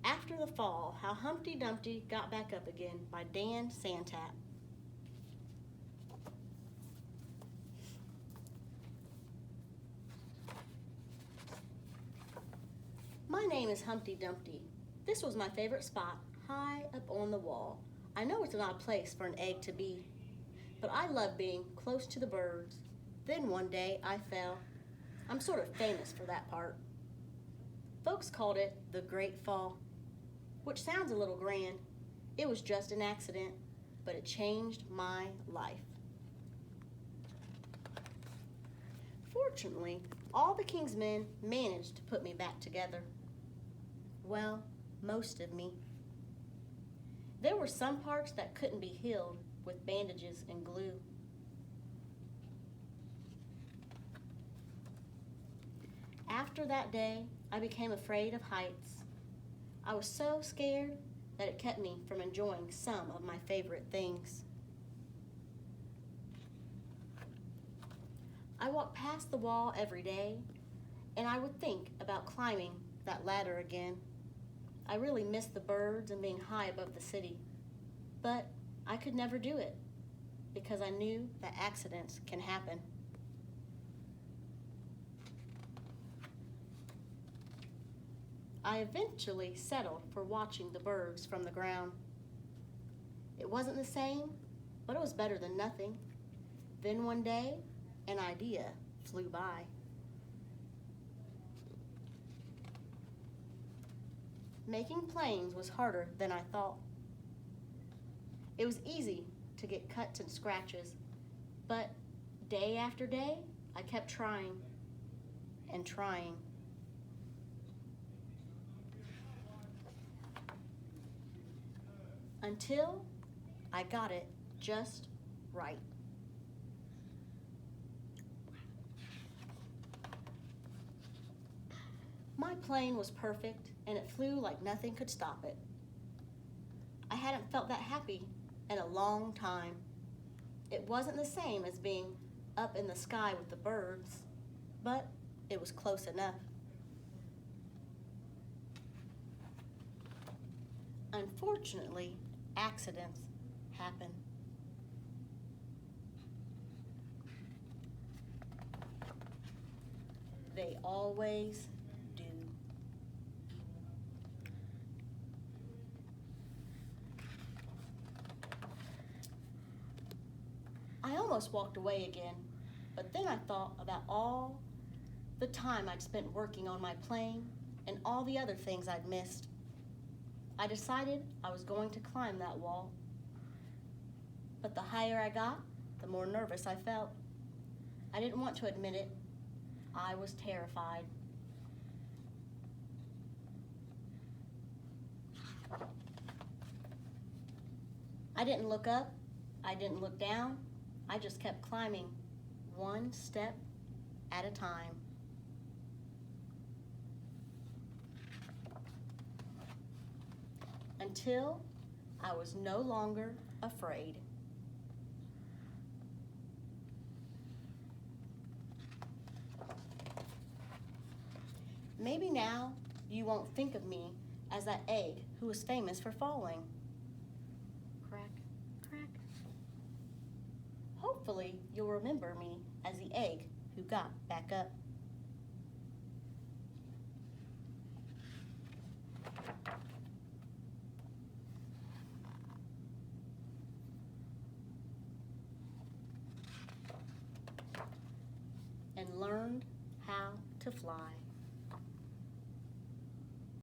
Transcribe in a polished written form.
After the Fall, How Humpty Dumpty Got Back Up Again by Santat. My name is Humpty Dumpty. This was my favorite spot, high up on the wall. I know it's not a place for an egg to be, but I love being close to the birds. Then one day I fell. I'm sort of famous for that part. Folks called it the Great Fall, which sounds a little grand. It was just an accident, but it changed my life. Fortunately, all the king's men managed to put me back together. Well, most of me. There were some parts that couldn't be healed with bandages and glue. After that day, I became afraid of heights. I was so scared that it kept me from enjoying some of my favorite things. I walked past the wall every day, and I would think about climbing that ladder again. I really missed the birds and being high above the city, but I could never do it because I knew that accidents can happen. I eventually settled for watching the birds from the ground. It wasn't the same, but it was better than nothing. Then one day, an idea flew by. Making planes was harder than I thought. It was easy to get cuts and scratches, but day after day, I kept trying and trying. Until I got it just right. My plane was perfect, and it flew like nothing could stop it. I hadn't felt that happy in a long time. It wasn't the same as being up in the sky with the birds, but it was close enough. Unfortunately, accidents happen. They always do. I almost walked away again, but then I thought about all the time I'd spent working on my plane and all the other things I'd missed. I decided I was going to climb that wall. But the higher I got, the more nervous I felt. I didn't want to admit it. I was terrified. I didn't look up. I didn't look down. I just kept climbing, one step at a time. Until I was no longer afraid. Maybe now you won't think of me as that egg who was famous for falling. Crack, crack. Hopefully you'll remember me as the egg who got back up. And learned how to fly.